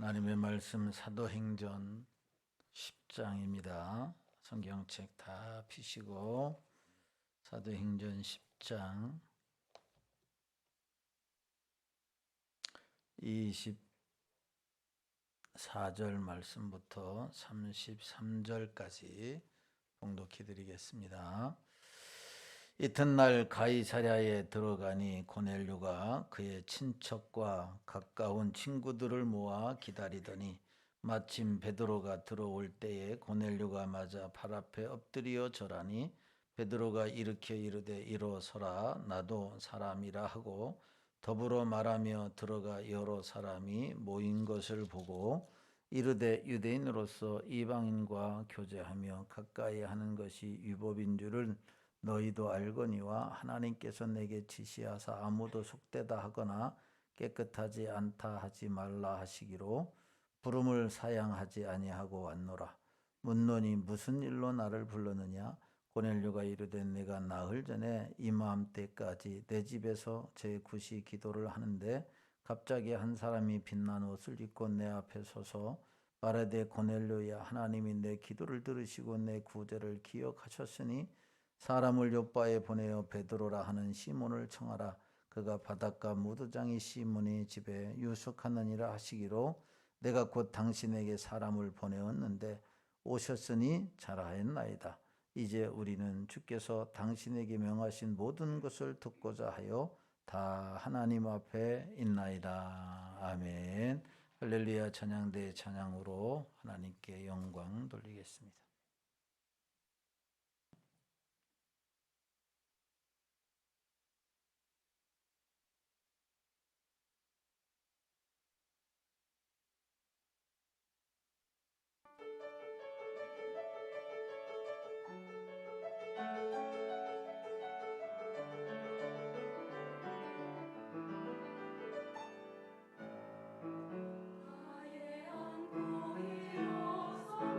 하나님의 말씀 사도행전 10장입니다. 성경책 다 펴시고 사도행전 10장 24절 말씀부터 33절까지 봉독해 드리겠습니다. 이튿날 가이사랴에 들어가니 고넬료가 그의 친척과 가까운 친구들을 모아 기다리더니 마침 베드로가 들어올 때에 고넬료가 맞아 발 앞에 엎드려 절하니 베드로가 일으켜 이르되 일어서라 나도 사람이라 하고 더불어 말하며 들어가 여러 사람이 모인 것을 보고 이르되 유대인으로서 이방인과 교제하며 가까이 하는 것이 율법인 줄을 너희도 알거니와 하나님께서 내게 지시하사 아무도 속되다 하거나 깨끗하지 않다 하지 말라 하시기로 부름을 사양하지 아니하고 왔노라. 묻노니 무슨 일로 나를 불렀느냐? 고넬료가 이르되 내가 나흘 전에 이맘때까지 내 집에서 제9시 기도를 하는데 갑자기 한 사람이 빛난 옷을 입고 내 앞에 서서 말하되 고넬료야, 하나님이 내 기도를 들으시고 내 구제를 기억하셨으니 사람을 요바에 보내어 베드로라 하는 시몬을 청하라. 그가 바닷가 무도장이 시몬의 집에 유숙하느니라 하시기로 내가 곧 당신에게 사람을 보내었는데 오셨으니 잘하였나이다. 이제 우리는 주께서 당신에게 명하신 모든 것을 듣고자 하여 다 하나님 앞에 있나이다. 아멘. 할렐루야. 찬양대 찬양으로 하나님께 영광 돌리겠습니다. 나의 안고 일어서는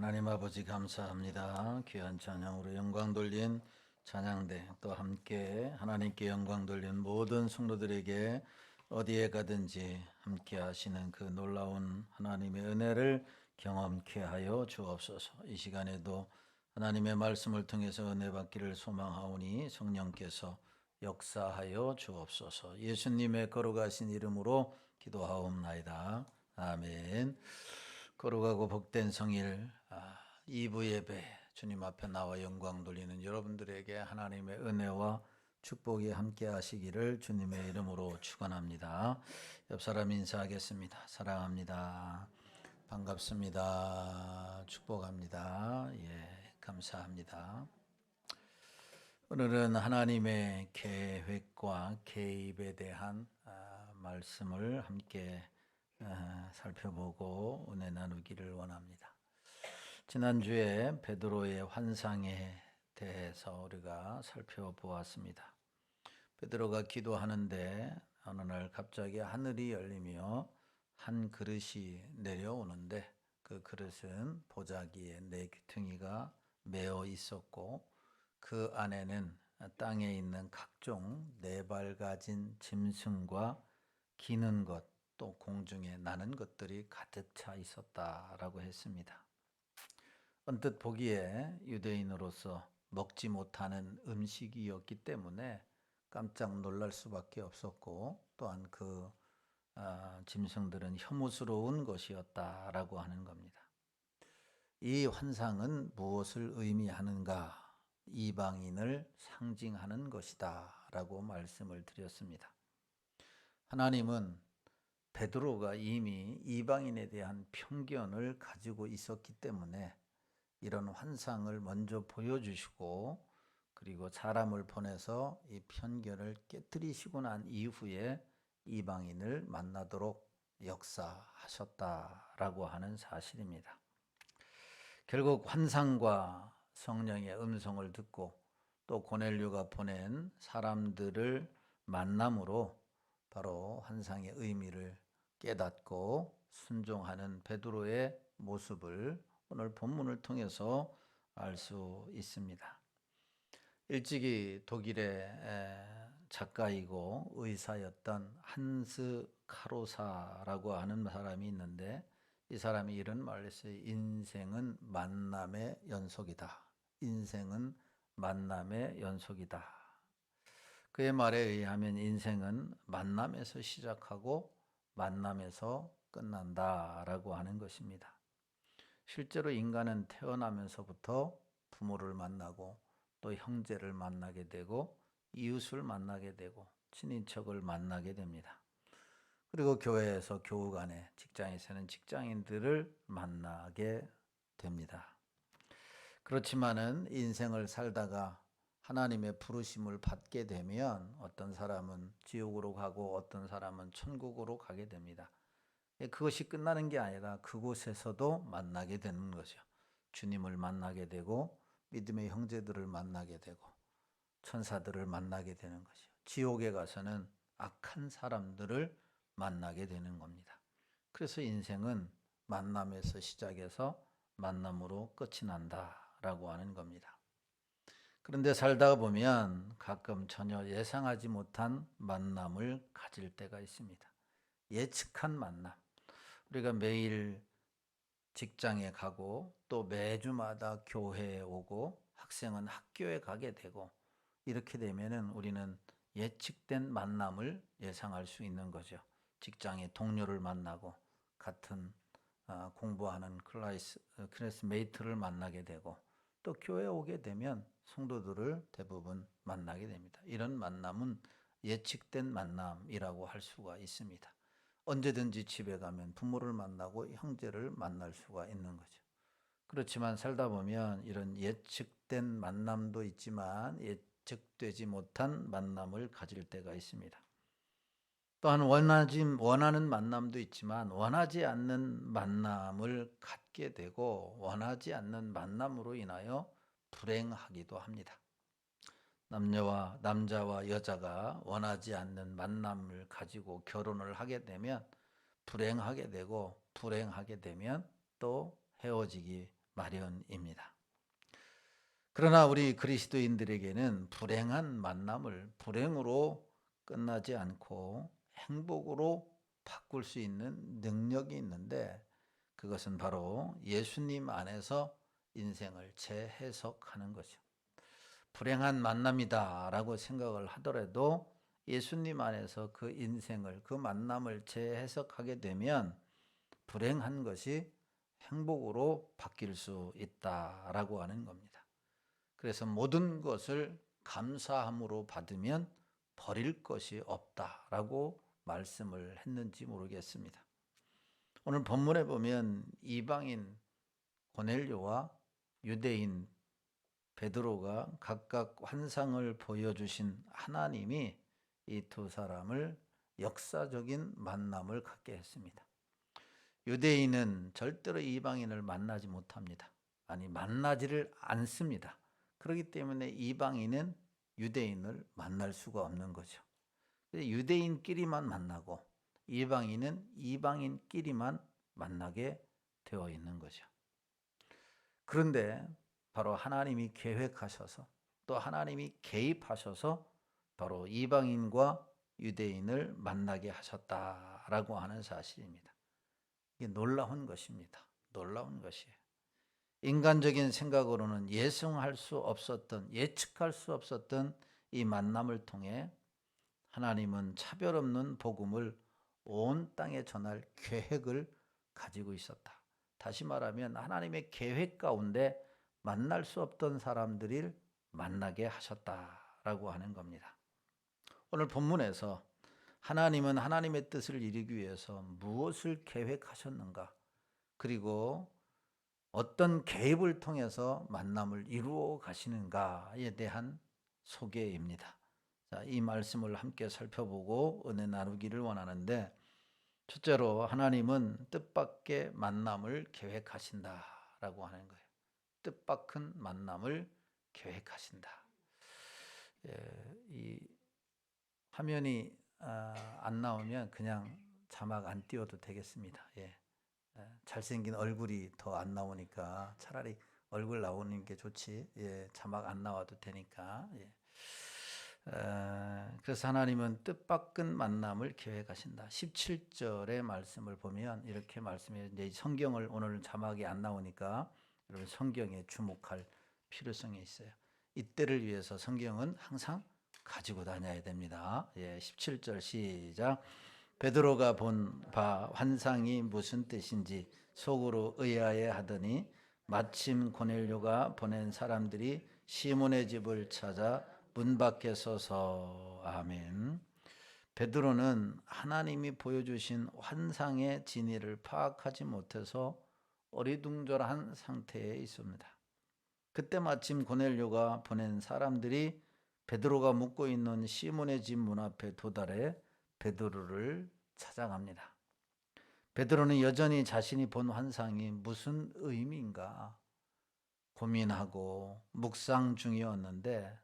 하나님 아버지 감사합니다. 귀한 찬양으로 영광 돌린 찬양대 또 함께 하나님께 영광 돌린 모든 성도들에게 어디에 가든지 함께 하시는 그 놀라운 하나님의 은혜를 경험케 하여 주옵소서. 이 시간에도 하나님의 말씀을 통해서 은혜 받기를 소망하오니 성령께서 역사하여 주옵소서. 예수님의 걸어가신 이름으로 기도하옵나이다. 아멘. 거룩하고 복된 성일 2부 예배 주님 앞에 나와 영광 돌리는 여러분들에게 하나님의 은혜와 축복이 함께 하시기를 주님의 이름으로 축원합니다. 옆 사람 인사하겠습니다. 사랑합니다. 반갑습니다. 축복합니다. 예, 감사합니다. 오늘은 하나님의 계획과 개입에 대한 말씀을 함께 살펴보고 은혜 나누기를 원합니다. 지난주에 베드로의 환상에 대해서 우리가 살펴보았습니다. 베드로가 기도하는데 어느 날 갑자기 하늘이 열리며 한 그릇이 내려오는데 그 그릇은 보자기에 네 귀퉁이가 메어 있었고 그 안에는 땅에 있는 각종 네 발 가진 짐승과 기는 것 또 공중에 나는 것들이 가득 차 있었다라고 했습니다. 언뜻 보기에 유대인으로서 먹지 못하는 음식이었기 때문에 깜짝 놀랄 수밖에 없었고 또한 그 짐승들은 혐오스러운 것이었다라고 하는 겁니다. 이 환상은 무엇을 의미하는가? 이방인을 상징하는 것이다 라고 말씀을 드렸습니다. 하나님은 베드로가 이미 이방인에 대한 편견을 가지고 있었기 때문에 이런 환상을 먼저 보여주시고 그리고 사람을 보내서 이 편견을 깨뜨리시고 난 이후에 이방인을 만나도록 역사하셨다라고 하는 사실입니다. 결국 환상과 성령의 음성을 듣고 또 고넬료가 보낸 사람들을 만남으로 바로 환상의 의미를 깨닫고 순종하는 베드로의 모습을 오늘 본문을 통해서 알 수 있습니다. 일찍이 독일의 작가이고 의사였던 한스 카로사라고 하는 사람이 있는데 이 사람이 이런 말을 했어요. 인생은 만남의 연속이다. 인생은 만남의 연속이다. 그의 말에 의하면 인생은 만남에서 시작하고 만남에서 끝난다라고 하는 것입니다. 실제로 인간은 태어나면서부터 부모를 만나고 또 형제를 만나게 되고 이웃을 만나게 되고 친인척을 만나게 됩니다. 그리고 교회에서 교우 간에 직장에서는 직장인들을 만나게 됩니다. 그렇지만은 인생을 살다가 하나님의 부르심을 받게 되면 어떤 사람은 지옥으로 가고 어떤 사람은 천국으로 가게 됩니다. 그것이 끝나는 게 아니라 그곳에서도 만나게 되는 거죠. 주님을 만나게 되고 믿음의 형제들을 만나게 되고 천사들을 만나게 되는 거죠. 지옥에 가서는 악한 사람들을 만나게 되는 겁니다. 그래서 인생은 만남에서 시작해서 만남으로 끝이 난다라고 하는 겁니다. 그런데 살다가 보면 가끔 전혀 예상하지 못한 만남을 가질 때가 있습니다. 예측한 만남. 우리가 매일 직장에 가고 또 매주마다 교회에 오고 학생은 학교에 가게 되고 이렇게 되면은 우리는 예측된 만남을 예상할 수 있는 거죠. 직장의 동료를 만나고 같은 공부하는 클래스메이트를 만나게 되고 또 교회에 오게 되면 성도들을 대부분 만나게 됩니다. 이런 만남은 예측된 만남이라고 할 수가 있습니다. 언제든지 집에 가면 부모를 만나고 형제를 만날 수가 있는 거죠. 그렇지만 살다 보면 이런 예측된 만남도 있지만 예측되지 못한 만남을 가질 때가 있습니다. 또한 원하는 만남도 있지만 원하지 않는 만남을 갖게 되고 원하지 않는 만남으로 인하여 불행하기도 합니다. 남자와 여자가 원하지 않는 만남을 가지고 결혼을 하게 되면 불행하게 되고 불행하게 되면 또 헤어지기 마련입니다. 그러나 우리 그리스도인들에게는 불행한 만남을 불행으로 끝나지 않고 행복으로 바꿀 수 있는 능력이 있는데, 그것은 바로 예수님 안에서 인생을 재해석하는 거죠. 불행한 만남이다 라고 생각을 하더라도 예수님 안에서 그 인생을, 그 만남을 재해석하게 되면 불행한 것이 행복으로 바뀔 수 있다라고 하는 겁니다. 그래서 모든 것을 감사함으로 받으면 버릴 것이 없다라고 말씀을 했는지 모르겠습니다. 오늘 본문에 보면 이방인 고넬료와 유대인 베드로가 각각 환상을 보여주신 하나님이 이 두 사람을 역사적인 만남을 갖게 했습니다. 유대인은 절대로 이방인을 만나지 못합니다. 아니, 만나지를 않습니다. 그렇기 때문에 이방인은 유대인을 만날 수가 없는 거죠. 유대인끼리만 만나고 이방인은 이방인끼리만 만나게 되어 있는 거죠. 그런데 바로 하나님이 계획하셔서, 또 하나님이 개입하셔서 바로 이방인과 유대인을 만나게 하셨다라고 하는 사실입니다. 이게 놀라운 것입니다. 놀라운 것이에요. 인간적인 생각으로는 예측할 수 없었던 이 만남을 통해 하나님은 차별 없는 복음을 온 땅에 전할 계획을 가지고 있었다. 다시 말하면 하나님의 계획 가운데 만날 수 없던 사람들을 만나게 하셨다라고 하는 겁니다. 오늘 본문에서 하나님은 하나님의 뜻을 이루기 위해서 무엇을 계획하셨는가, 그리고 어떤 개입을 통해서 만남을 이루어 가시는가에 대한 소개입니다. 자, 이 말씀을 함께 살펴보고 은혜 나누기를 원하는데, 첫째로 하나님은 뜻밖의 만남을 계획하신다라고 하는 거예요. 뜻밖은 만남을 계획하신다. 이 화면이 안 나오면 그냥 자막 안 띄워도 되겠습니다. 잘생긴 얼굴이 더 안 나오니까 차라리 얼굴 나오는 게 좋지. 자막 안 나와도 되니까. 그래서 하나님은 뜻밖은 만남을 계획하신다. 17절의 말씀을 보면 이렇게 말씀해요. 이제 성경을, 오늘 자막이 안 나오니까 여러분 성경에 주목할 필요성이 있어요. 이때를 위해서 성경은 항상 가지고 다녀야 됩니다. 17절 시작. 베드로가 본 바 환상이 무슨 뜻인지 속으로 의아해 하더니 마침 고넬료가 보낸 사람들이 시몬의 집을 찾아 문 밖에 서서. 아멘. 베드로는 하나님이 보여주신 환상의 진위를 파악하지 못해서 어리둥절한 상태에 있습니다. 그때 마침 고넬료가 보낸 사람들이 베드로가 묵고 있는 시몬의 집 문 앞에 도달해 베드로를 찾아갑니다. 베드로는 여전히 자신이 본 환상이 무슨 의미인가 고민하고 묵상 중이었는데,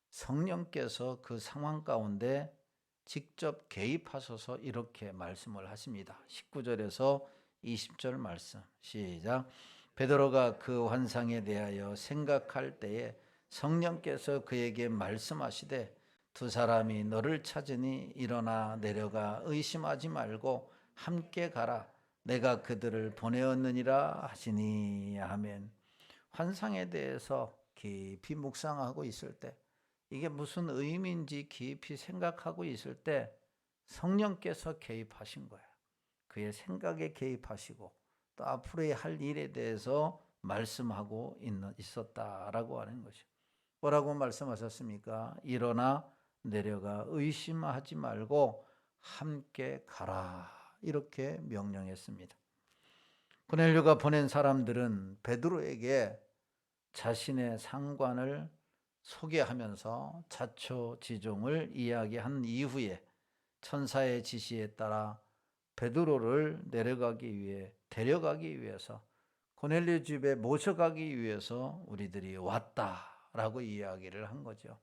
성령께서 그 상황 가운데 직접 개입하셔서 이렇게 말씀을 하십니다. 19절에서 20절 말씀 시작. 베드로가 그 환상에 대하여 생각할 때에 성령께서 그에게 말씀하시되 두 사람이 너를 찾으니 일어나 내려가 의심하지 말고 함께 가라. 내가 그들을 보내었느니라 하시니. 아멘. 환상에 대해서 깊이 묵상하고 있을 때, 이게 무슨 의미인지 깊이 생각하고 있을 때 성령께서 개입하신 거예요. 그의 생각에 개입하시고 또 앞으로 할 일에 대해서 말씀하고 있었다라고 하는 것이죠. 뭐라고 말씀하셨습니까? 일어나 내려가 의심하지 말고 함께 가라, 이렇게 명령했습니다. 고넬료가 보낸 사람들은 베드로에게 자신의 상관을 소개하면서 자초지종을 이야기한 이후에 천사의 지시에 따라 베드로를 데려가기 위해서 고넬료 집에 모셔가기 위해서 우리들이 왔다라고 이야기를 한 거죠.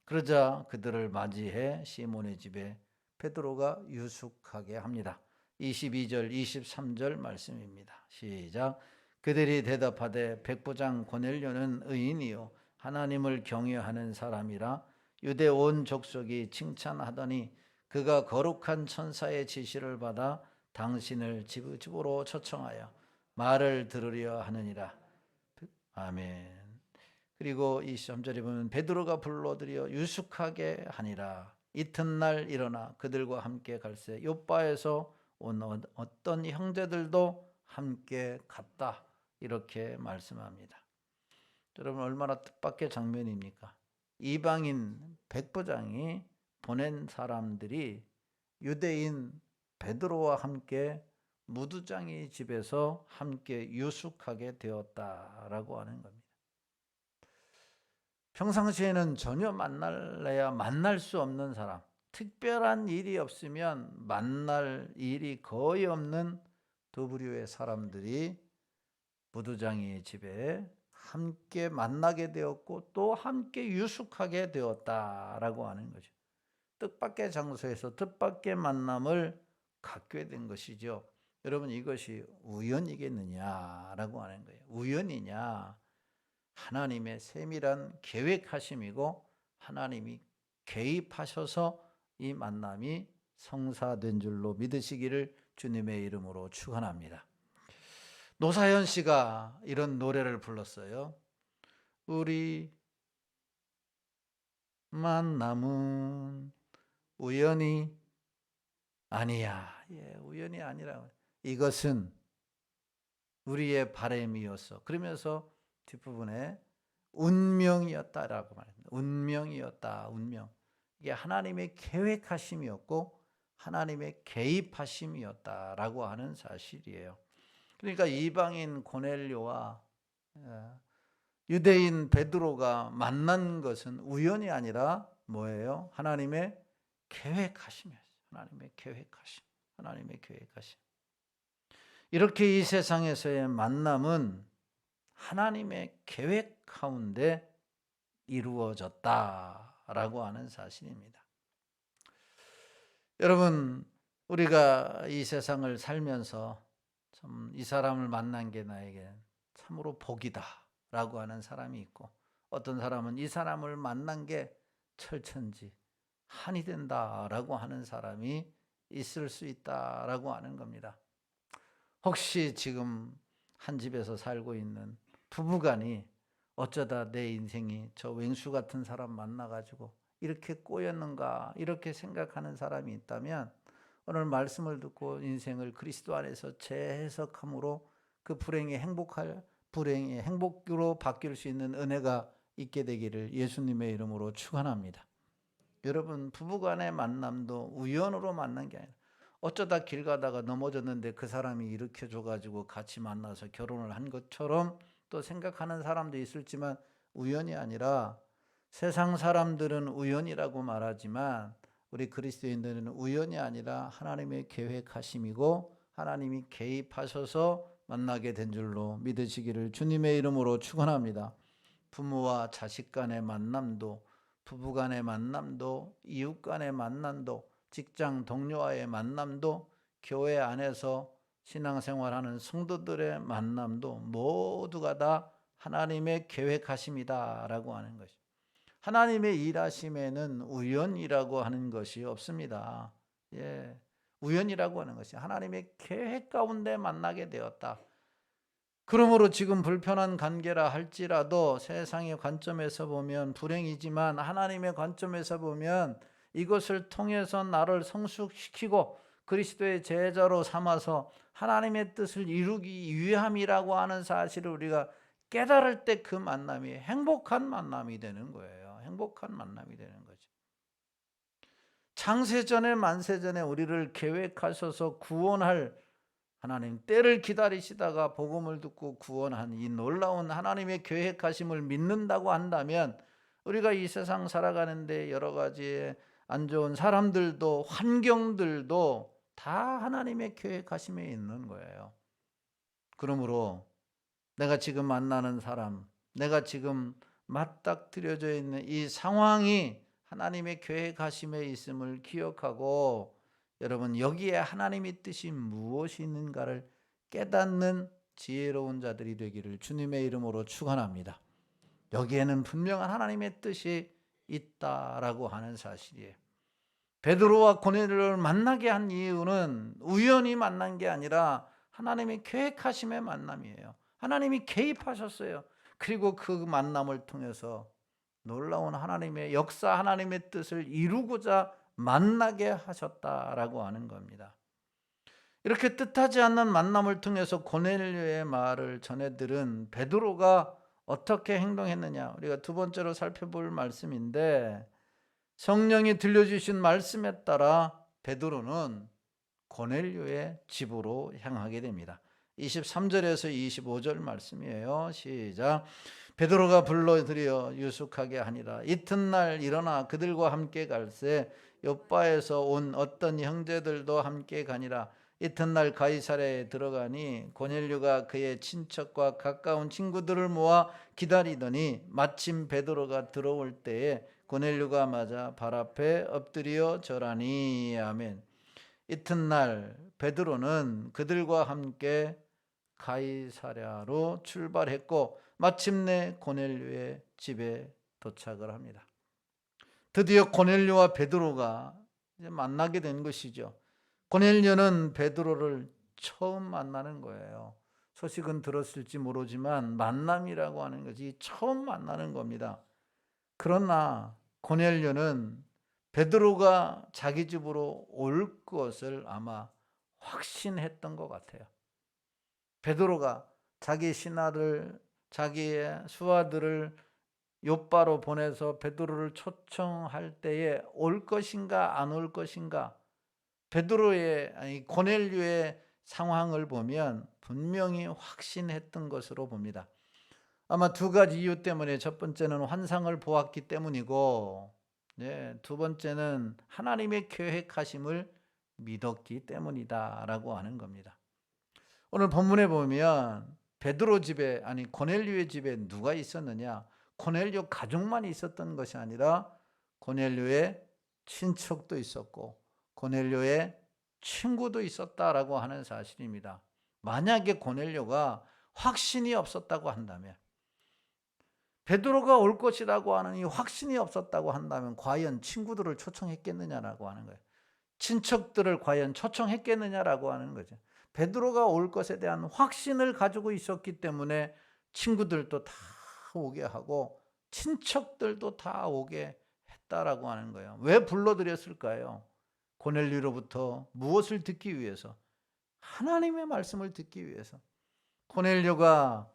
그러자 그들을 맞이해 시몬의 집에 베드로가 유숙하게 합니다. 22절 23절 말씀입니다. 시작. 그들이 대답하되 백부장 고넬료는 의인이요 하나님을 경외하는 사람이라 유대 온 족속이 칭찬하더니 그가 거룩한 천사의 지시를 받아 당신을 집으로 초청하여 말을 들으려 하느니라. 아멘. 그리고 23절에 보면 베드로가 불러들여 유숙하게 하니라. 이튿날 일어나 그들과 함께 갈새 요바에서 온 어떤 형제들도 함께 갔다. 이렇게 말씀합니다. 여러분 얼마나 뜻밖의 장면입니까? 이방인 백부장이 보낸 사람들이 유대인 베드로와 함께 무두장의 집에서 함께 유숙하게 되었다라고 하는 겁니다. 평상시에는 전혀 만날래야 만날 수 없는 사람, 특별한 일이 없으면 만날 일이 거의 없는 두 부류의 사람들이 무두장의 집에 함께 만나게 되었고 또 함께 유숙하게 되었다라고 하는 거죠. 뜻밖의 장소에서 뜻밖의 만남을 갖게 된 것이죠. 여러분 이것이 우연이겠느냐라고 하는 거예요. 우연이냐? 하나님의 세밀한 계획하심이고 하나님이 개입하셔서 이 만남이 성사된 줄로 믿으시기를 주님의 이름으로 축원합니다. 노사연 씨가 이런 노래를 불렀어요. 우리 만남은 우연이 아니야. 우연이 아니라 이것은 우리의 바람이었어. 그러면서 뒷부분에 운명이었다라고 말합니다. 운명이었다. 운명. 이게 하나님의 계획하심이었고 하나님의 개입하심이었다라고 하는 사실이에요. 그러니까 이방인 고넬료와 유대인 베드로가 만난 것은 우연이 아니라 뭐예요? 하나님의 계획하심이었어요. 하나님의 계획하심. 하나님의 계획하심. 이렇게 이 세상에서의 만남은 하나님의 계획 가운데 이루어졌다라고 하는 사실입니다. 여러분, 우리가 이 세상을 살면서 참 이 사람을 만난 게 나에게 참으로 복이다라고 하는 사람이 있고 어떤 사람은 이 사람을 만난 게 철천지 한이 된다라고 하는 사람이 있을 수 있다라고 하는 겁니다. 혹시 지금 한 집에서 살고 있는 부부간이 어쩌다 내 인생이 저 맹수 같은 사람 만나가지고 이렇게 꼬였는가 이렇게 생각하는 사람이 있다면 오늘 말씀을 듣고 인생을 그리스도 안에서 재해석함으로 그 불행이 행복으로 바뀔 수 있는 은혜가 있게 되기를 예수님의 이름으로 축원합니다. 여러분 부부간의 만남도 우연으로 만난 게 아니라 어쩌다 길 가다가 넘어졌는데 그 사람이 일으켜줘가지고 같이 만나서 결혼을 한 것처럼 또 생각하는 사람도 있을지만 우연이 아니라 세상 사람들은 우연이라고 말하지만 우리 그리스도인들은 우연이 아니라 하나님의 계획하심이고 하나님이 개입하셔서 만나게 된 줄로 믿으시기를 주님의 이름으로 축원합니다. 부모와 자식 간의 만남도 부부 간의 만남도 이웃 간의 만남도 직장 동료와의 만남도 교회 안에서 신앙생활하는 성도들의 만남도 모두가 다 하나님의 계획하심이다라고 하는 것입니다. 하나님의 일하심에는 우연이라고 하는 것이 없습니다. 우연이라고 하는 것이 하나님의 계획 가운데 만나게 되었다. 그러므로 지금 불편한 관계라 할지라도 세상의 관점에서 보면 불행이지만 하나님의 관점에서 보면 이것을 통해서 나를 성숙시키고 그리스도의 제자로 삼아서 하나님의 뜻을 이루기 위함이라고 하는 사실을 우리가 깨달을 때 그 만남이 행복한 만남이 되는 거예요. 행복한 만남이 되는 거죠. 창세전에 만세전에 우리를 계획하셔서 구원할 하나님 때를 기다리시다가 복음을 듣고 구원한 이 놀라운 하나님의 계획하심을 믿는다고 한다면 우리가 이 세상 살아가는데 여러 가지 안 좋은 사람들도 환경들도 다 하나님의 계획하심에 있는 거예요. 그러므로 내가 지금 만나는 사람, 내가 지금 맞닥뜨려져 있는 이 상황이 하나님의 계획하심에 있음을 기억하고 여러분 여기에 하나님의 뜻이 무엇이 있는가를 깨닫는 지혜로운 자들이 되기를 주님의 이름으로 축원합니다. 여기에는 분명한 하나님의 뜻이 있다라고 하는 사실이에요. 베드로와 고넬료를 만나게 한 이유는 우연히 만난 게 아니라 하나님의 계획하심의 만남이에요. 하나님이 개입하셨어요. 그리고 그 만남을 통해서 놀라운 하나님의 역사, 하나님의 뜻을 이루고자 만나게 하셨다라고 하는 겁니다. 이렇게 뜻하지 않는 만남을 통해서 고넬료의 말을 전해 들은 베드로가 어떻게 행동했느냐, 우리가 두 번째로 살펴볼 말씀인데, 성령이 들려주신 말씀에 따라 베드로는 고넬료의 집으로 향하게 됩니다. 23절에서 25절 말씀이에요. 시작. 베드로가 불러들여 유숙하게 하니라. 이튿날 일어나 그들과 함께 갈새 욥바에서 온 어떤 형제들도 함께 가니라. 이튿날 가이사랴에 들어가니 고넬료가 그의 친척과 가까운 친구들을 모아 기다리더니 마침 베드로가 들어올 때에 고넬료가 맞아 발 앞에 엎드려 절하니. 아멘. 이튿날 베드로는 그들과 함께 가이사랴로 출발했고 마침내 고넬료의 집에 도착을 합니다. 드디어 고넬료와 베드로가 이제 만나게 된 것이죠. 고넬료는 베드로를 처음 만나는 거예요. 소식은 들었을지 모르지만 만남이라고 하는 것이 처음 만나는 겁니다. 그러나 고넬료는 베드로가 자기 집으로 올 것을 아마 확신했던 것 같아요. 베드로가 자기 신하를, 자기의 수하들을 욥바로 보내서 베드로를 초청할 때에 올 것인가 안 올 것인가, 베드로의 고넬료의 상황을 보면 분명히 확신했던 것으로 봅니다. 아마 두 가지 이유 때문에, 첫 번째는 환상을 보았기 때문이고, 두 번째는 하나님의 계획하심을 믿었기 때문이다라고 하는 겁니다. 오늘 본문에 보면 베드로 집에, 고넬료의 집에 누가 있었느냐? 고넬료 가족만 있었던 것이 아니라 고넬료의 친척도 있었고 고넬료의 친구도 있었다라고 하는 사실입니다. 만약에 고넬료가 확신이 없었다고 한다면, 베드로가 올 것이라고 하는 이 확신이 없었다고 한다면 과연 친구들을 초청했겠느냐라고 하는 거예요. 친척들을 과연 초청했겠느냐라고 하는 거죠. 베드로가 올 것에 대한 확신을 가지고 있었기 때문에 친구들도 다 오게 하고 친척들도 다 오게 했다라고 하는 거예요. 왜 불러들였을까요? 고넬료로부터 무엇을 듣기 위해서? 하나님의 말씀을 듣기 위해서. 고넬료가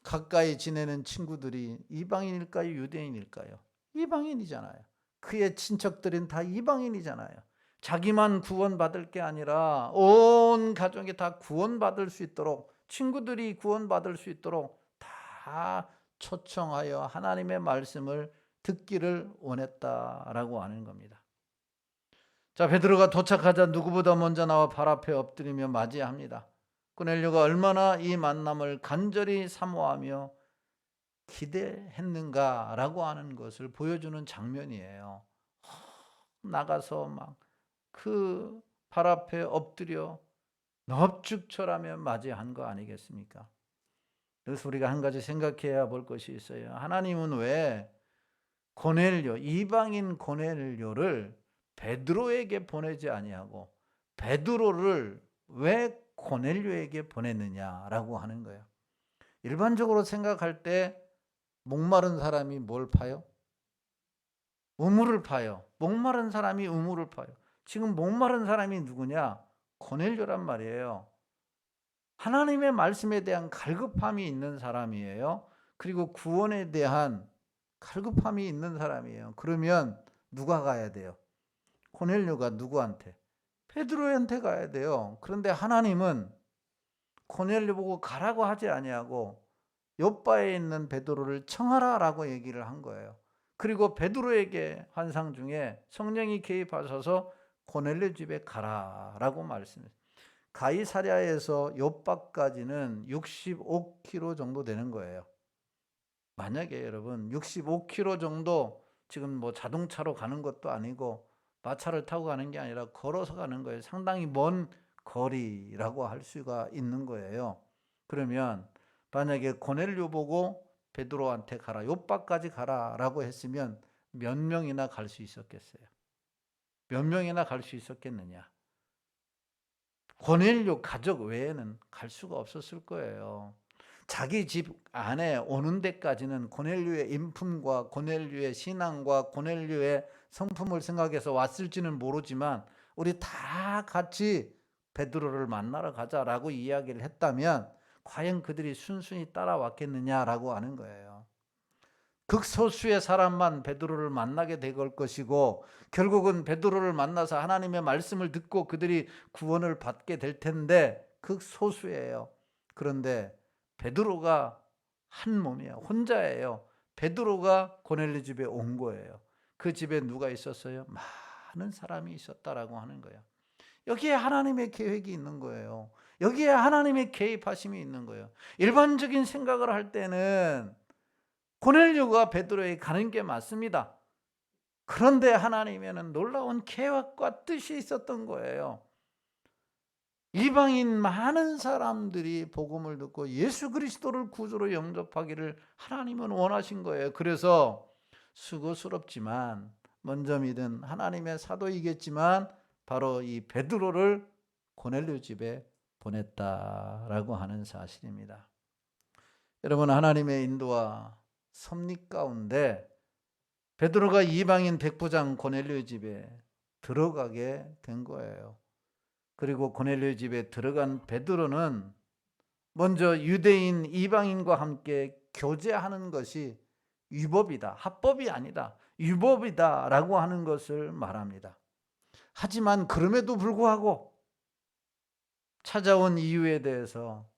가까이 지내는 친구들이 이방인일까요? 유대인일까요? 이방인이잖아요. 그의 친척들은 다 이방인이잖아요. 자기만 구원받을 게 아니라 온 가족이 다 구원받을 수 있도록, 친구들이 구원받을 수 있도록 다 초청하여 하나님의 말씀을 듣기를 원했다라고 하는 겁니다. 자, 베드로가 도착하자 누구보다 먼저 나와 발 앞에 엎드리며 맞이합니다. 고넬료가 얼마나 이 만남을 간절히 사모하며 기대했는가라고 하는 것을 보여주는 장면이에요. 나가서 막 그 발 앞에 엎드려 넙죽절하며 맞이한 거 아니겠습니까? 그래서 우리가 한 가지 생각해야 볼 것이 있어요. 하나님은 왜 고넬료, 이방인 고넬료를 베드로에게 보내지 아니하고 베드로를 왜 고넬료에게 보냈느냐라고 하는 거예요. 일반적으로 생각할 때 목마른 사람이 뭘 파요? 우물을 파요. 목마른 사람이 우물을 파요. 지금 목마른 사람이 누구냐? 고넬료란 말이에요. 하나님의 말씀에 대한 갈급함이 있는 사람이에요. 그리고 구원에 대한 갈급함이 있는 사람이에요. 그러면 누가 가야 돼요? 고넬료가 누구한테? 베드로한테 가야 돼요. 그런데 하나님은 고넬료 보고 가라고 하지 아니하고 욥바에 있는 베드로를 청하라라고 얘기를 한 거예요. 그리고 베드로에게 환상 중에 성령이 개입하셔서 고넬료 집에 가라라고 말씀했어요. 가이사랴에서 욥바까지는 65km 정도 되는 거예요. 만약에 여러분 65km 정도, 지금 뭐 자동차로 가는 것도 아니고 마차를 타고 가는 게 아니라 걸어서 가는 거예요. 상당히 먼 거리라고 할 수가 있는 거예요. 그러면 만약에 고넬료 보고 베드로한테 가라, 요바까지 가라라고 했으면 몇 명이나 갈 수 있었겠어요? 몇 명이나 갈 수 있었겠느냐? 고넬료 가족 외에는 갈 수가 없었을 거예요. 자기 집 안에 오는 데까지는 고넬료의 인품과 고넬료의 신앙과 고넬료의 성품을 생각해서 왔을지는 모르지만 우리 다 같이 베드로를 만나러 가자라고 이야기를 했다면 과연 그들이 순순히 따라왔겠느냐라고 하는 거예요. 극소수의 사람만 베드로를 만나게 될 것이고 결국은 베드로를 만나서 하나님의 말씀을 듣고 그들이 구원을 받게 될 텐데 극소수예요. 그런데 베드로가 한 몸이에요. 혼자예요. 베드로가 고넬료 집에 온 거예요. 그 집에 누가 있었어요? 많은 사람이 있었다라고 하는 거예요. 여기에 하나님의 계획이 있는 거예요. 여기에 하나님의 개입하심이 있는 거예요. 일반적인 생각을 할 때는 고넬료가 베드로에게 가는 게 맞습니다. 그런데 하나님에는 놀라운 계획과 뜻이 있었던 거예요. 이방인 많은 사람들이 복음을 듣고 예수 그리스도를 구주로 영접하기를 하나님은 원하신 거예요. 그래서 수고스럽지만 먼저 믿은 하나님의 사도이겠지만 바로 이 베드로를 고넬료 집에 보냈다라고 하는 사실입니다. 여러분, 하나님의 인도와 섭리 가운데 베드로가 이방인 백부장 고넬료 집에 들어가게 된 거예요. 그리고 고넬료 집에 들어간 베드로는 먼저 유대인 이방인과 함께 교제하는 것이 위법이다, 합법이 아니다, 위법이다라고 하는 것을 말합니다. 하지만 그럼에도 불구하고 찾아온 이유에 대해서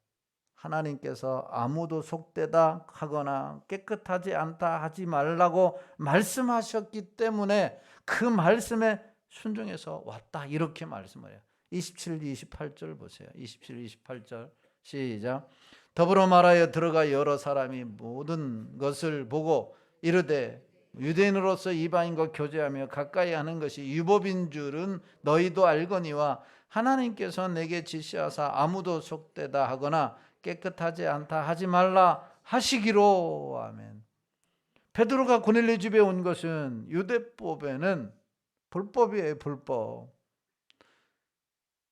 하나님께서 아무도 속되다 하거나 깨끗하지 않다 하지 말라고 말씀하셨기 때문에 그 말씀에 순종해서 왔다, 이렇게 말씀을 해요. 27, 28절 보세요. 27, 28절 시작. 더불어 말하여 들어가 여러 사람이 모든 것을 보고 이르되 유대인으로서 이방인과 교제하며 가까이 하는 것이 유법인 줄은 너희도 알거니와 하나님께서 내게 지시하사 아무도 속되다 하거나 깨끗하지 않다 하지 말라 하시기로. 아멘. 베드로가 고넬료 집에 온 것은 유대법에는 불법이에요, 불법.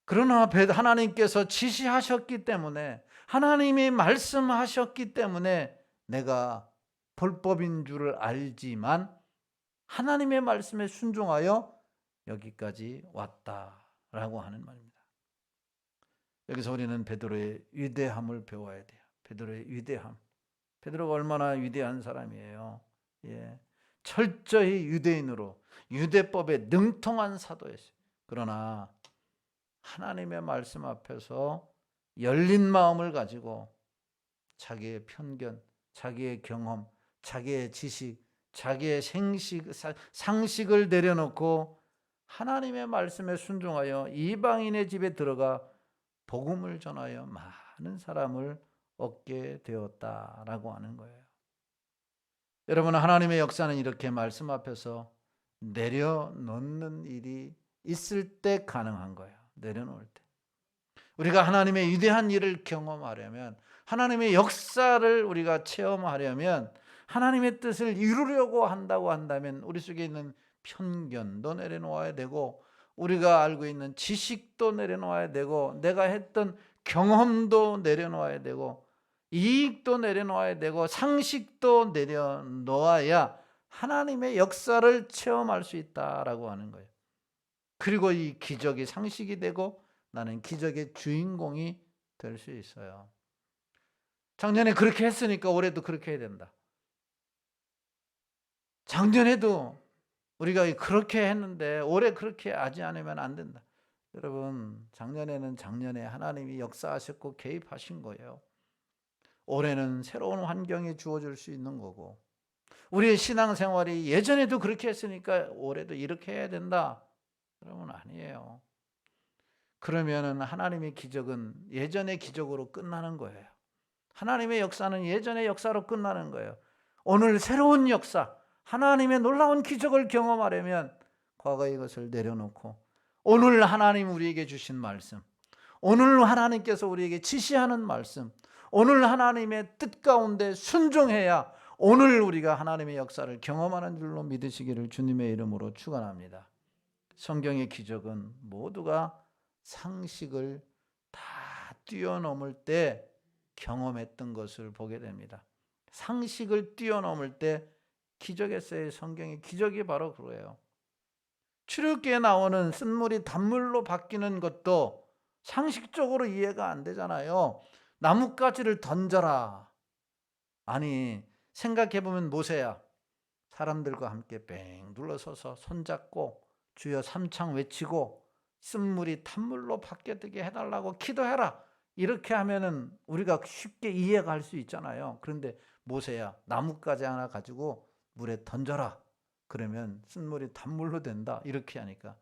그러나 하나님께서 지시하셨기 때문에, 하나님이 말씀하셨기 때문에 내가 불법인 줄을 알지만 하나님의 말씀에 순종하여 여기까지 왔다라고 하는 말입니다. 여기서 우리는 베드로의 위대함을 배워야 돼요. 베드로의 위대함. 베드로가 얼마나 위대한 사람이에요. 예. 철저히 유대인으로 유대법에 능통한 사도였어요. 그러나 하나님의 말씀 앞에서 열린 마음을 가지고 자기의 편견, 자기의 경험, 자기의 지식, 자기의 상식을 내려놓고 하나님의 말씀에 순종하여 이방인의 집에 들어가 복음을 전하여 많은 사람을 얻게 되었다라고 하는 거예요. 여러분, 하나님의 역사는 이렇게 말씀 앞에서 내려놓는 일이 있을 때 가능한 거예요. 내려놓을 때. 우리가 하나님의 위대한 일을 경험하려면, 하나님의 역사를 우리가 체험하려면, 하나님의 뜻을 이루려고 한다고 한다면 우리 속에 있는 편견도 내려놓아야 되고, 우리가 알고 있는 지식도 내려놓아야 되고, 내가 했던 경험도 내려놓아야 되고, 이익도 내려놓아야 되고, 상식도 내려놓아야 하나님의 역사를 체험할 수 있다라고 하는 거예요. 그리고 이 기적이 상식이 되고 나는 기적의 주인공이 될 수 있어요. 작년에 그렇게 했으니까 올해도 그렇게 해야 된다. 작년에도 우리가 그렇게 했는데 올해 그렇게 하지 않으면 안 된다. 여러분, 작년에는 작년에 하나님이 역사하셨고 개입하신 거예요. 올해는 새로운 환경이 주어질 수 있는 거고, 우리의 신앙생활이 예전에도 그렇게 했으니까 올해도 이렇게 해야 된다. 여러분, 아니에요. 그러면은 하나님의 기적은 예전의 기적으로 끝나는 거예요. 하나님의 역사는 예전의 역사로 끝나는 거예요. 오늘 새로운 역사, 하나님의 놀라운 기적을 경험하려면 과거의 것을 내려놓고 오늘 하나님 우리에게 주신 말씀, 오늘 하나님께서 우리에게 지시하는 말씀, 오늘 하나님의 뜻 가운데 순종해야 오늘 우리가 하나님의 역사를 경험하는 줄로 믿으시기를 주님의 이름으로 축원합니다. 성경의 기적은 모두가 상식을 다 뛰어넘을 때 경험했던 것을 보게 됩니다. 상식을 뛰어넘을 때 기적했어요. 성경의 기적이 바로 그거예요. 출애굽기에 나오는 쓴물이 단물로 바뀌는 것도 상식적으로 이해가 안 되잖아요. 나뭇가지를 던져라. 아니, 생각해보면 모세야 사람들과 함께 뺑 둘러서서 손잡고 주여 삼창 외치고 쓴물이 탄물로 바뀌게 해달라고 기도해라. 이렇게 하면은 우리가 쉽게 이해가 할 수 있잖아요. 그런데 모세야 나뭇가지 하나 가지고 물에 던져라. 그러면 쓴물이 단물로 된다. 이렇게 하니까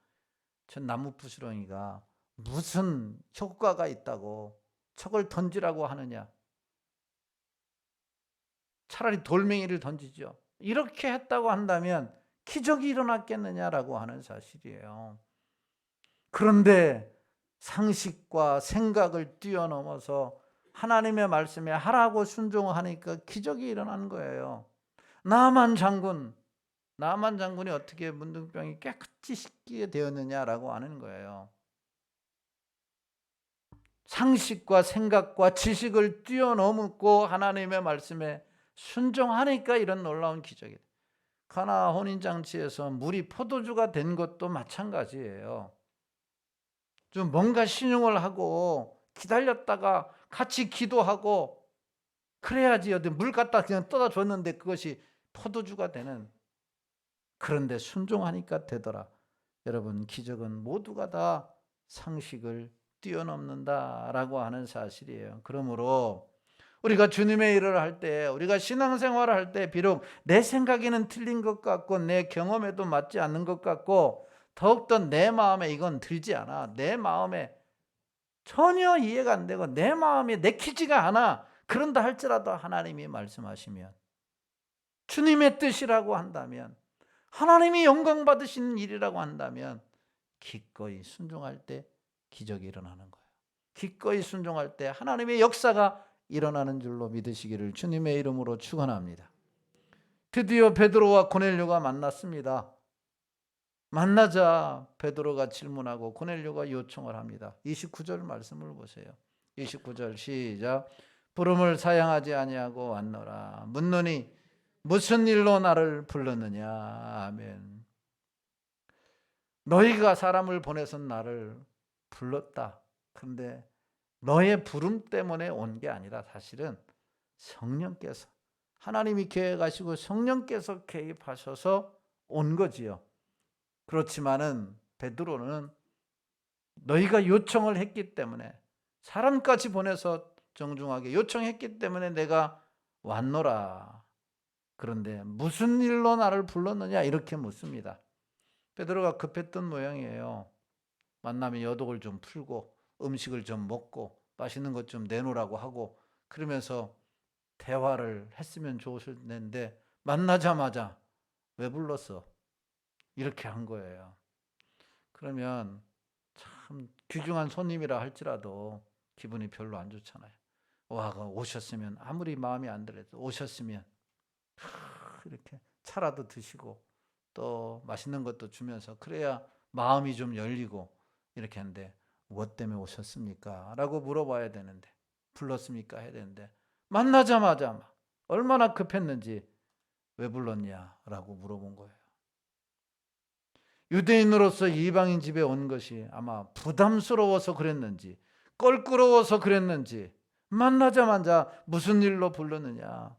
저 나무 부스러기가 무슨 효과가 있다고 저걸 던지라고 하느냐. 차라리 돌멩이를 던지죠. 이렇게 했다고 한다면 기적이 일어났겠느냐라고 하는 사실이에요. 그런데 상식과 생각을 뛰어넘어서 하나님의 말씀에 하라고 순종하니까 기적이 일어난 거예요. 나만 장군이 어떻게 문둥병이 깨끗이 씻기게 되었느냐라고 하는 거예요. 상식과 생각과 지식을 뛰어넘고 하나님의 말씀에 순종하니까 이런 놀라운 기적이 돼요. 가나 혼인잔치에서 물이 포도주가 된 것도 마찬가지예요. 좀 뭔가 신용을 하고 기다렸다가 같이 기도하고 그래야지. 물 갖다 그냥 떠다 줬는데 그것이 포도주가 되는. 그런데 순종하니까 되더라. 여러분, 기적은 모두가 다 상식을 뛰어넘는다라고 하는 사실이에요. 그러므로 우리가 주님의 일을 할 때, 우리가 신앙생활을 할 때 비록 내 생각에는 틀린 것 같고 내 경험에도 맞지 않는 것 같고 더욱더 내 마음에 이건 들지 않아. 내 마음에 전혀 이해가 안 되고 내 마음에 내키지가 않아. 그런다 할지라도 하나님이 말씀하시면, 주님의 뜻이라고 한다면, 하나님이 영광 받으시는 일이라고 한다면 기꺼이 순종할 때 기적이 일어나는 거예요. 기꺼이 순종할 때 하나님의 역사가 일어나는 줄로 믿으시기를 주님의 이름으로 축원합니다. 드디어 베드로와 고넬료가 만났습니다. 만나자 베드로가 질문하고 고넬료가 요청을 합니다. 29절 말씀을 보세요. 29절 시작. 부름을 사양하지 아니하고 왔노라. 묻노니 무슨 일로 나를 불렀느냐. 아멘. 너희가 사람을 보내서 나를 불렀다. 그런데 너의 부름 때문에 온 게 아니라 사실은 성령께서, 하나님이 계획하시고 성령께서 개입하셔서 온 거지요. 그렇지만은 베드로는 너희가 요청을 했기 때문에, 사람까지 보내서 정중하게 요청했기 때문에 내가 왔노라. 그런데 무슨 일로 나를 불렀느냐 이렇게 묻습니다. 베드로가 급했던 모양이에요. 만나면 여독을 좀 풀고 음식을 좀 먹고 맛있는 것 좀 내놓으라고 하고 그러면서 대화를 했으면 좋을 텐데 만나자마자 왜 불렀어? 이렇게 한 거예요. 그러면 참 귀중한 손님이라 할지라도 기분이 별로 안 좋잖아요. 와, 오셨으면 아무리 마음이 안 들어도 오셨으면 이렇게 차라도 드시고 또 맛있는 것도 주면서 그래야 마음이 좀 열리고 이렇게 하는데, 무엇 때문에 오셨습니까? 라고 물어봐야 되는데, 불렀습니까? 해야 되는데 만나자마자 막 얼마나 급했는지 왜 불렀냐 라고 물어본 거예요. 유대인으로서 이방인 집에 온 것이 아마 부담스러워서 그랬는지 껄끄러워서 그랬는지 만나자마자 무슨 일로 불렀느냐.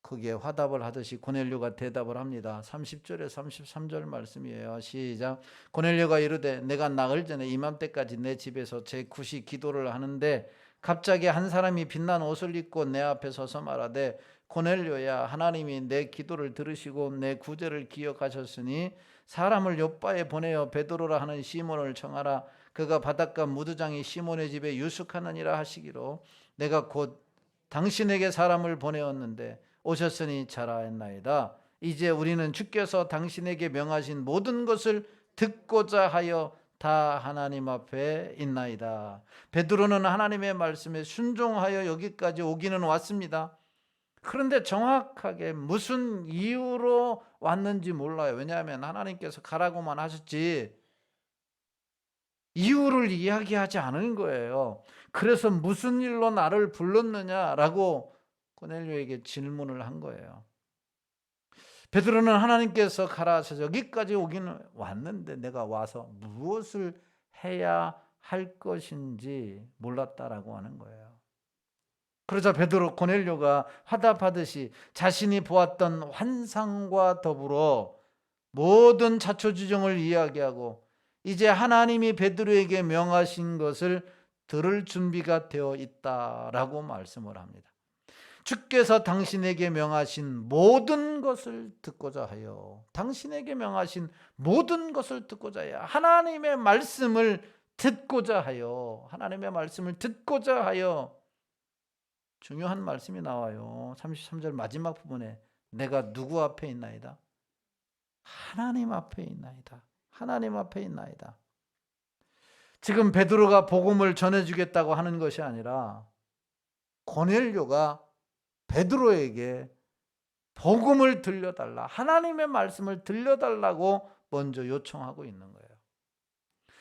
거기에 화답을 하듯이 고넬료가 대답을 합니다. 30절에 33절 말씀이에요. 시작. 고넬료가 이르되 내가 나흘 전에 이맘때까지 내 집에서 제 굿이 기도를 하는데 갑자기 한 사람이 빛난 옷을 입고 내 앞에 서서 말하되 고넬료야, 하나님이 내 기도를 들으시고 내 구제를 기억하셨으니 사람을 요바에 보내어 베드로라 하는 시몬을 청하라. 그가 바닷가 무두장이 시몬의 집에 유숙하느니라 하시기로 내가 곧 당신에게 사람을 보내었는데 오셨으니 자라했나이다. 이제 우리는 주께서 당신에게 명하신 모든 것을 듣고자 하여 다 하나님 앞에 있나이다. 베드로는 하나님의 말씀에 순종하여 여기까지 오기는 왔습니다. 그런데 정확하게 무슨 이유로 왔는지 몰라요. 왜냐하면 하나님께서 가라고만 하셨지 이유를 이야기하지 않은 거예요. 그래서 무슨 일로 나를 불렀느냐라고 고넬료에게 질문을 한 거예요. 베드로는 하나님께서 가라 하셔서 여기까지 오기는 왔는데 내가 와서 무엇을 해야 할 것인지 몰랐다라고 하는 거예요. 그러자 베드로 고넬료가 화답하듯이 자신이 보았던 환상과 더불어 모든 자초지종을 이야기하고 이제 하나님이 베드로에게 명하신 것을 들을 준비가 되어 있다라고 말씀을 합니다. 주께서 당신에게 명하신 모든 것을 듣고자 하여, 당신에게 명하신 모든 것을 듣고자 하여, 하나님의 말씀을 듣고자 하여, 하나님의 말씀을 듣고자 하여, 중요한 말씀이 나와요. 33절 마지막 부분에 내가 누구 앞에 있나이다? 하나님 앞에 있나이다. 하나님 앞에 있나이다. 지금 베드로가 복음을 전해주겠다고 하는 것이 아니라 고넬료가 베드로에게 복음을 들려달라, 하나님의 말씀을 들려달라고 먼저 요청하고 있는 거예요.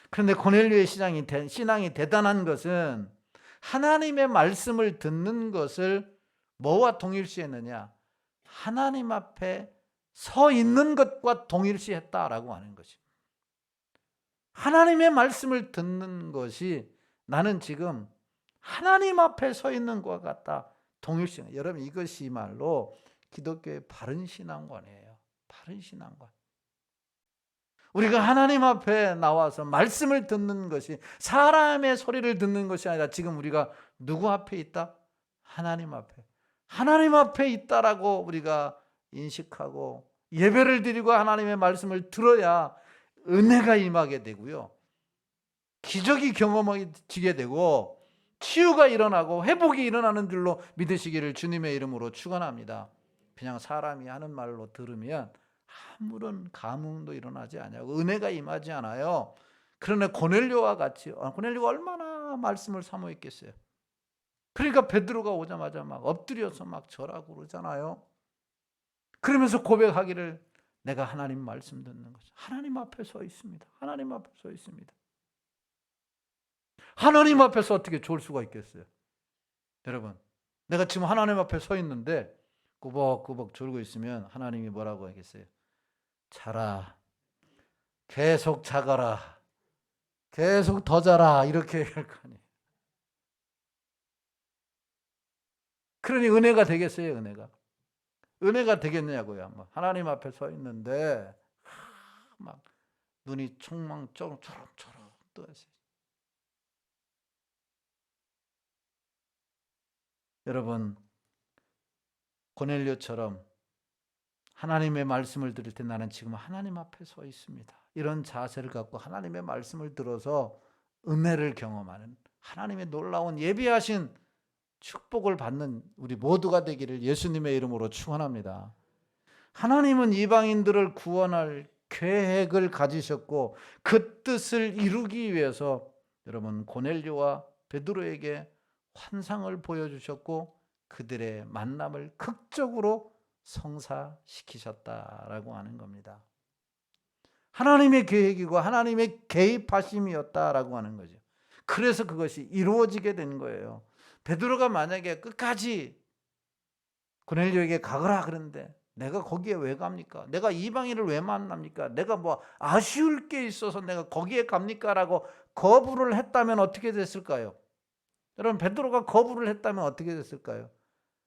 그런데 고넬료의 신앙이 대단한 것은 하나님의 말씀을 듣는 것을 뭐와 동일시했느냐? 하나님 앞에 서 있는 것과 동일시했다라고 하는 것입니다. 하나님의 말씀을 듣는 것이 나는 지금 하나님 앞에 서 있는 것과 같다. 동일시. 여러분, 이것이 말로 기독교의 바른 신앙관이에요. 바른 신앙관. 우리가 하나님 앞에 나와서 말씀을 듣는 것이 사람의 소리를 듣는 것이 아니라 지금 우리가 누구 앞에 있다? 하나님 앞에. 하나님 앞에 있다라고 우리가 인식하고 예배를 드리고 하나님의 말씀을 들어야 은혜가 임하게 되고요. 기적이 경험해지게 되고 치유가 일어나고 회복이 일어나는 줄로 믿으시기를 주님의 이름으로 축원합니다. 그냥 사람이 하는 말로 들으면 아무런 감흥도 일어나지 않아요. 은혜가 임하지 않아요. 그러나 고넬료와 같이, 고넬료가 얼마나 말씀을 사모했겠어요. 그러니까 베드로가 오자마자 막 엎드려서 막 절하고 그러잖아요. 그러면서 고백하기를 내가 하나님 말씀 듣는 거죠. 하나님 앞에 서 있습니다. 하나님 앞에 서 있습니다. 하나님 앞에서 어떻게 졸 수가 있겠어요? 여러분, 내가 지금 하나님 앞에 서 있는데 꾸벅꾸벅 졸고 있으면 하나님이 뭐라고 하겠어요? 자라, 계속 자가라, 계속 더 자라, 이렇게 할 거 아니에요. 그러니 은혜가 되겠어요? 은혜가 되겠냐고요. 하나님 앞에 서 있는데 막 눈이 총망 초롱초롱 뜨어있어요. 여러분, 고넬료처럼 하나님의 말씀을 들을 때 나는 지금 하나님 앞에 서 있습니다. 이런 자세를 갖고 하나님의 말씀을 들어서 은혜를 경험하는, 하나님의 놀라운 예비하신 축복을 받는 우리 모두가 되기를 예수님의 이름으로 축원합니다. 하나님은 이방인들을 구원할 계획을 가지셨고 그 뜻을 이루기 위해서 여러분 고넬료와 베드로에게 환상을 보여주셨고 그들의 만남을 극적으로 성사시키셨다라고 하는 겁니다. 하나님의 계획이고 하나님의 개입하심이었다라고 하는 거죠. 그래서 그것이 이루어지게 된 거예요. 베드로가 만약에 끝까지 고넬료에게 가거라 그런데 내가 거기에 왜 갑니까? 내가 이방인을 왜 만납니까? 내가 뭐 아쉬울 게 있어서 내가 거기에 갑니까? 라고 거부를 했다면 어떻게 됐을까요? 여러분, 베드로가 거부를 했다면 어떻게 됐을까요?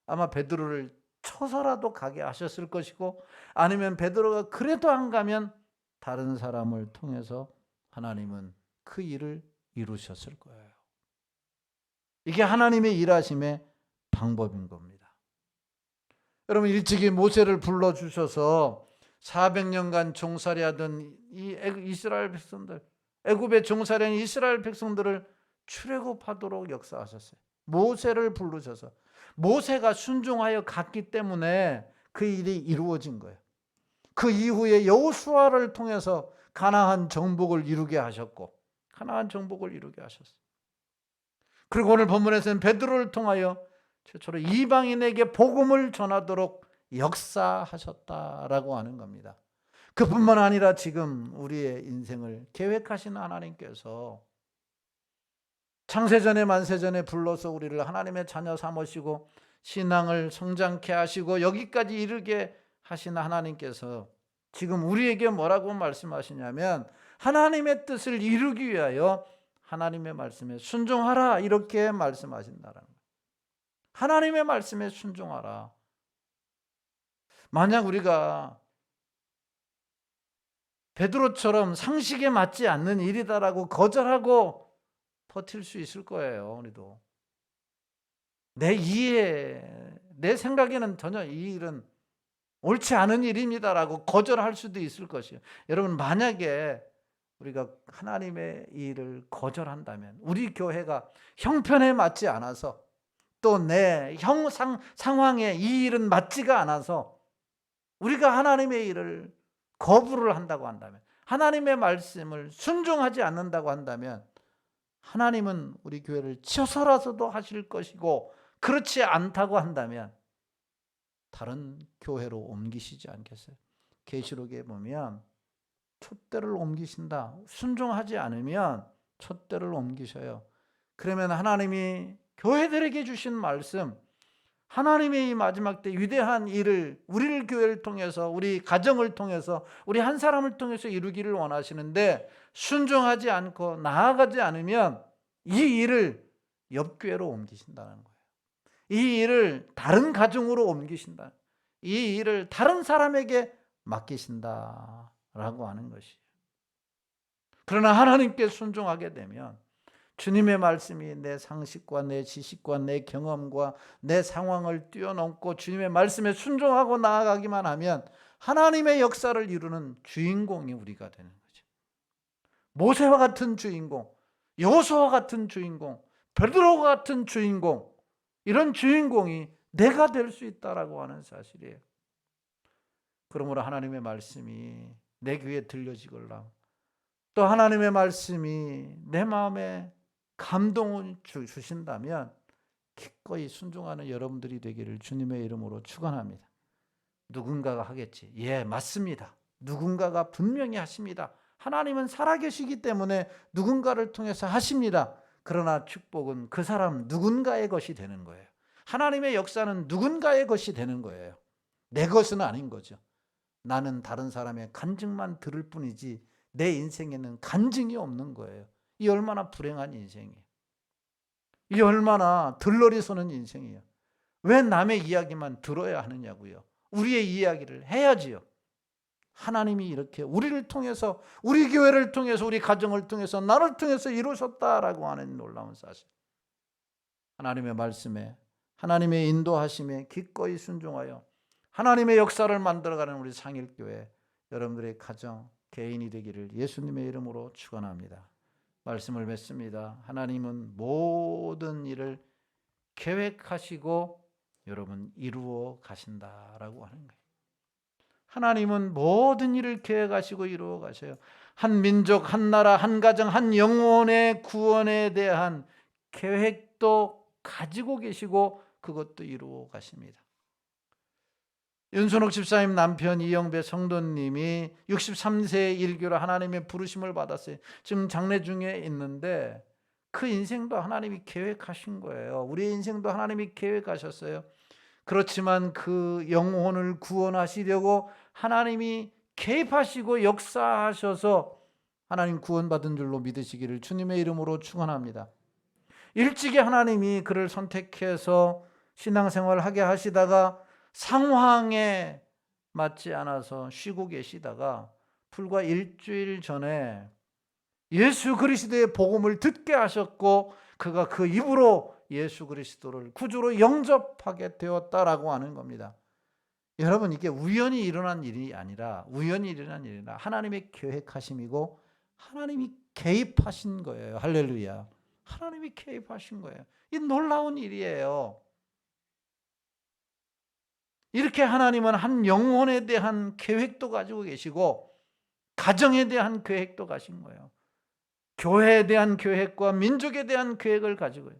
아마 베드로를 쳐서라도 가게 하셨을 것이고, 아니면 베드로가 그래도 안 가면 다른 사람을 통해서 하나님은 그 일을 이루셨을 거예요. 이게 하나님의 일하심의 방법인 겁니다. 여러분, 일찍이 모세를 불러주셔서 400년간 종살이하던 이 이스라엘 백성들, 애굽의 종살이한 이스라엘 백성들을 출애굽하도록 역사하셨어요. 모세를 부르셔서 모세가 순종하여 갔기 때문에 그 일이 이루어진 거예요. 그 이후에 여호수아를 통해서 가나안 정복을 이루게 하셨고 가나안 정복을 이루게 하셨어요. 그리고 오늘 본문에서는 베드로를 통하여 최초로 이방인에게 복음을 전하도록 역사하셨다라고 하는 겁니다. 그뿐만 아니라 지금 우리의 인생을 계획하시는 하나님께서 창세전에 만세전에 불러서 우리를 하나님의 자녀 삼으시고 신앙을 성장케 하시고 여기까지 이르게 하신 하나님께서 지금 우리에게 뭐라고 말씀하시냐면 하나님의 뜻을 이루기 위하여 하나님의 말씀에 순종하라, 이렇게 말씀하신다는 거예요. 하나님의 말씀에 순종하라. 만약 우리가 베드로처럼 상식에 맞지 않는 일이다라고 거절하고 버틸 수 있을 거예요. 우리도 내 이해, 내 생각에는 전혀 이 일은 옳지 않은 일입니다라고 거절할 수도 있을 것이에요. 여러분, 만약에 우리가 하나님의 일을 거절한다면, 우리 교회가 형편에 맞지 않아서 또 내 상황에 이 일은 맞지가 않아서 우리가 하나님의 일을 거부를 한다고 한다면, 하나님의 말씀을 순종하지 않는다고 한다면 하나님은 우리 교회를 치워서라도 하실 것이고, 그렇지 않다고 한다면 다른 교회로 옮기시지 않겠어요? 계시록에 보면 촛대를 옮기신다. 순종하지 않으면 촛대를 옮기셔요. 그러면 하나님이 교회들에게 주신 말씀, 하나님의 이 마지막 때 위대한 일을 우리 교회를 통해서, 우리 가정을 통해서, 우리 한 사람을 통해서 이루기를 원하시는데 순종하지 않고 나아가지 않으면 이 일을 옆 교회로 옮기신다는 거예요. 이 일을 다른 가정으로 옮기신다. 이 일을 다른 사람에게 맡기신다라고 하는 것이에요. 그러나 하나님께 순종하게 되면 주님의 말씀이 내 상식과 내 지식과 내 경험과 내 상황을 뛰어넘고 주님의 말씀에 순종하고 나아가기만 하면 하나님의 역사를 이루는 주인공이 우리가 되는 거죠. 모세와 같은 주인공, 여호수아와 같은 주인공, 베드로와 같은 주인공, 이런 주인공이 내가 될 수 있다라고 하는 사실이에요. 그러므로 하나님의 말씀이 내 귀에 들려지걸라, 또 하나님의 말씀이 내 마음에 감동을 주신다면 기꺼이 순종하는 여러분들이 되기를 주님의 이름으로 축원합니다. 누군가가 하겠지. 예, 맞습니다. 누군가가 분명히 하십니다. 하나님은 살아계시기 때문에 누군가를 통해서 하십니다. 그러나 축복은 그 사람 누군가의 것이 되는 거예요. 하나님의 역사는 누군가의 것이 되는 거예요. 내 것은 아닌 거죠. 나는 다른 사람의 간증만 들을 뿐이지 내 인생에는 간증이 없는 거예요. 이 얼마나 불행한 인생이에요. 이 얼마나 들러리 서는 인생이에요. 왜 남의 이야기만 들어야 하느냐고요. 우리의 이야기를 해야지요. 하나님이 이렇게 우리를 통해서, 우리 교회를 통해서, 우리 가정을 통해서, 나를 통해서 이루셨다라고 하는 놀라운 사실. 하나님의 말씀에, 하나님의 인도하심에 기꺼이 순종하여 하나님의 역사를 만들어가는 우리 상일교회 여러분들의 가정, 개인이 되기를 예수님의 이름으로 축원합니다. 말씀을 맺습니다. 하나님은 모든 일을 계획하시고 여러분 이루어 가신다라고 하는 거예요. 하나님은 모든 일을 계획하시고 이루어 가셔요. 한 민족, 한 나라, 한 가정, 한 영혼의 구원에 대한 계획도 가지고 계시고 그것도 이루어 가십니다. 윤순옥 집사님 남편 이영배 성도님이 63세의 일교로 하나님의 부르심을 받았어요. 지금 장례 중에 있는데 그 인생도 하나님이 계획하신 거예요. 우리의 인생도 하나님이 계획하셨어요. 그렇지만 그 영혼을 구원하시려고 하나님이 개입하시고 역사하셔서 하나님 구원받은 줄로 믿으시기를 주님의 이름으로 축원합니다. 일찍이 하나님이 그를 선택해서 신앙생활을 하게 하시다가 상황에 맞지 않아서 쉬고 계시다가 불과 일주일 전에 예수 그리스도의 복음을 듣게 하셨고 그가 그 입으로 예수 그리스도를 구주로 영접하게 되었다라고 하는 겁니다. 여러분, 이게 우연히 일어난 일이 아니라 하나님의 계획하심이고 하나님이 개입하신 거예요. 할렐루야. 하나님이 개입하신 거예요. 이 놀라운 일이에요. 이렇게 하나님은 한 영혼에 대한 계획도 가지고 계시고 가정에 대한 계획도 가신 거예요. 교회에 대한 계획과 민족에 대한 계획을 가지고요.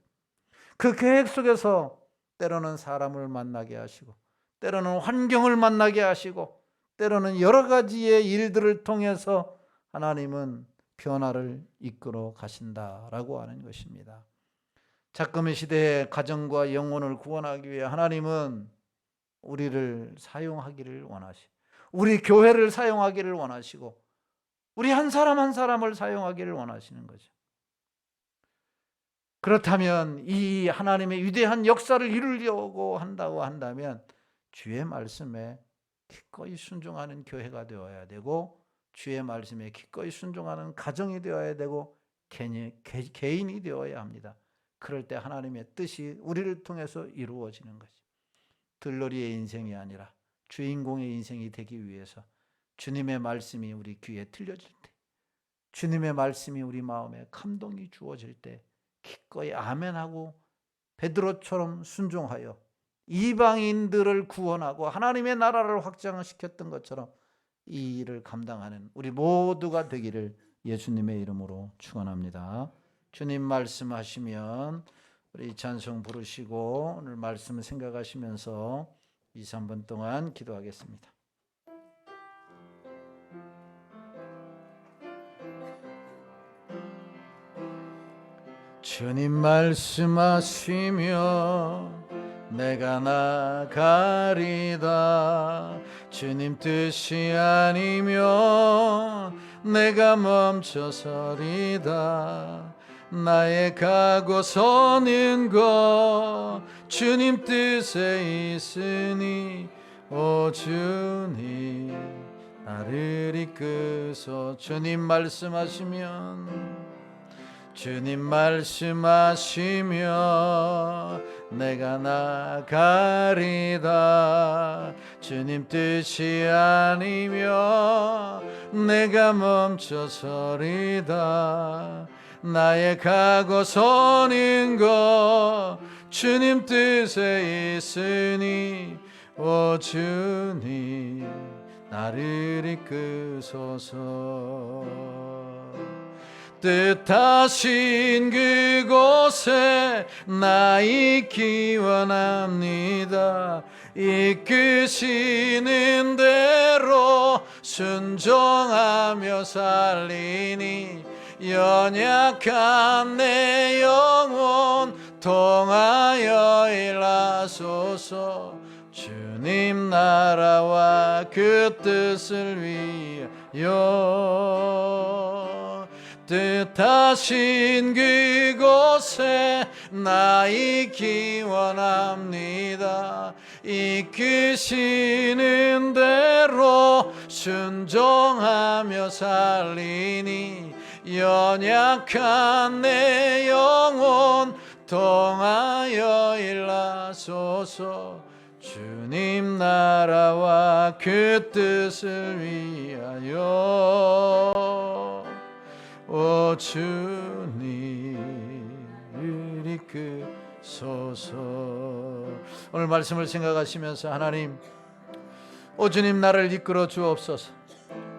그 계획 속에서 때로는 사람을 만나게 하시고, 때로는 환경을 만나게 하시고, 때로는 여러 가지의 일들을 통해서 하나님은 변화를 이끌어 가신다라고 하는 것입니다. 작금의 시대에 가정과 영혼을 구원하기 위해 하나님은 우리를 사용하기를 원하시고, 우리 교회를 사용하기를 원하시고, 우리 한 사람 한 사람을 사용하기를 원하시는 거죠. 그렇다면 이 하나님의 위대한 역사를 이루려고 한다고 한다면 주의 말씀에 기꺼이 순종하는 교회가 되어야 되고, 주의 말씀에 기꺼이 순종하는 가정이 되어야 되고, 개인이 되어야 합니다. 그럴 때 하나님의 뜻이 우리를 통해서 이루어지는 거죠. 들러리의 인생이 아니라 주인공의 인생이 되기 위해서 주님의 말씀이 우리 귀에 들려질 때, 주님의 말씀이 우리 마음에 감동이 주어질 때 기꺼이 아멘하고 베드로처럼 순종하여 이방인들을 구원하고 하나님의 나라를 확장시켰던 것처럼 이 일을 감당하는 우리 모두가 되기를 예수님의 이름으로 축원합니다. 주님 말씀하시면 우리 찬송 부르시고 오늘 말씀을 생각하시면서 2, 3분 동안 기도하겠습니다. 주님 말씀하시며 내가 나가리다. 주님 뜻이 아니면 내가 멈춰서리다. 나의 가고 서는 것 주님 뜻에 있으니 오 주님 나를 이끄소. 주님 말씀하시면 내가 나가리다. 주님 뜻이 아니면 내가 멈춰서리다. 나의 가고 서는 것 주님 뜻에 있으니 오 주님 나를 이끄소서. 뜻하신 그곳에 나 있기 원합니다. 이끄시는 대로 순종하며 살리니 연약한 내 영혼 통하여 일하소서. 주님 나라와 그 뜻을 위하여 뜻하신 그곳에 나 있기 원합니다. 이끄시는 대로 순종하며 살리니 연약한 내 영혼 통하여 일하소서. 주님 나라와 그 뜻을 위하여 오 주님 이끄소서. 오늘 말씀을 생각하시면서 하나님, 오 주님 나를 이끌어 주옵소서.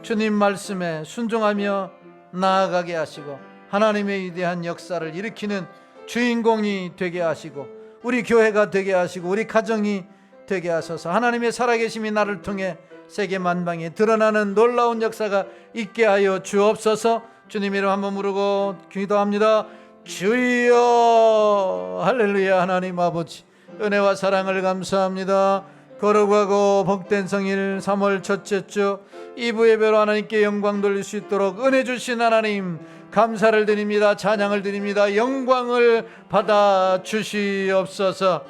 주님 말씀에 순종하며 나아가게 하시고 하나님의 위대한 역사를 일으키는 주인공이 되게 하시고 우리 교회가 되게 하시고 우리 가정이 되게 하소서. 하나님의 살아계심이 나를 통해 세계 만방에 드러나는 놀라운 역사가 있게 하여 주옵소서. 주님 이름 한번 부르고 기도합니다. 주여. 할렐루야. 하나님 아버지 은혜와 사랑을 감사합니다. 거룩하고 복된 성일 3월 첫째 주 2부 예배로 하나님께 영광 돌릴 수 있도록 은혜 주신 하나님 감사를 드립니다. 찬양을 드립니다. 영광을 받아 주시옵소서.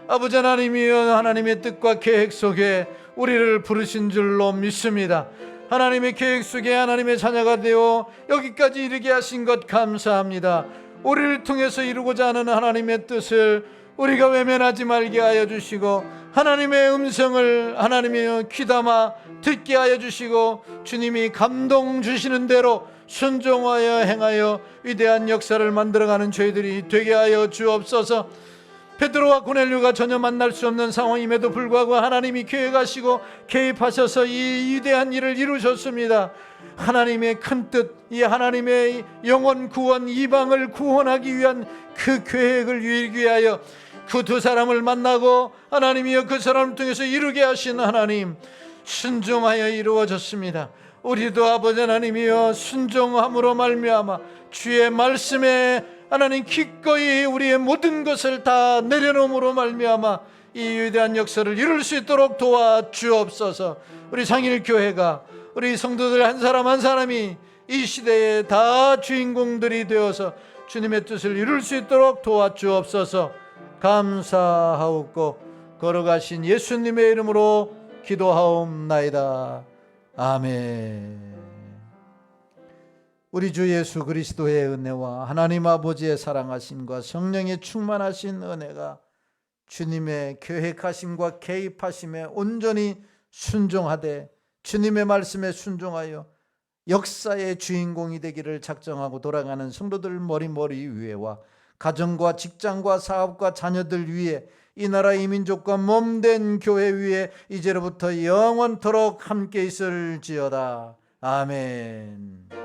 아버지 하나님이여, 하나님의 뜻과 계획 속에 우리를 부르신 줄로 믿습니다. 하나님의 계획 속에 하나님의 자녀가 되어 여기까지 이르게 하신 것 감사합니다. 우리를 통해서 이루고자 하는 하나님의 뜻을 우리가 외면하지 말게 하여 주시고 하나님의 음성을 하나님의 귀담아 듣게 하여 주시고 주님이 감동 주시는 대로 순종하여 행하여 위대한 역사를 만들어가는 저희들이 되게 하여 주옵소서. 베드로와 고넬료가 전혀 만날 수 없는 상황임에도 불구하고 하나님이 계획하시고 개입하셔서 이 위대한 일을 이루셨습니다. 하나님의 큰 뜻, 이 하나님의 영혼 구원, 이방을 구원하기 위한 그 계획을 이루기 위하여 그 두 사람을 만나고 하나님이여 그 사람을 통해서 이루게 하신 하나님, 순종하여 이루어졌습니다. 우리도 아버지 하나님이여 순종함으로 말미암아 주의 말씀에 하나님 기꺼이 우리의 모든 것을 다 내려놓음으로 말미암아 이 위대한 역사를 이룰 수 있도록 도와주옵소서. 우리 상일교회가, 우리 성도들 한 사람 한 사람이 이 시대에 다 주인공들이 되어서 주님의 뜻을 이룰 수 있도록 도와주옵소서. 감사하옵고 걸어가신 예수님의 이름으로 기도하옵나이다. 아멘. 우리 주 예수 그리스도의 은혜와 하나님 아버지의 사랑하심과 성령의 충만하신 은혜가 주님의 계획하심과 개입하심에 온전히 순종하되 주님의 말씀에 순종하여 역사의 주인공이 되기를 작정하고 돌아가는 성도들 머리 위에와 가정과 직장과 사업과 자녀들 위에 이 나라 이 민족과 몸된 교회 위에 이제로부터 영원토록 함께 있을지어다. 아멘.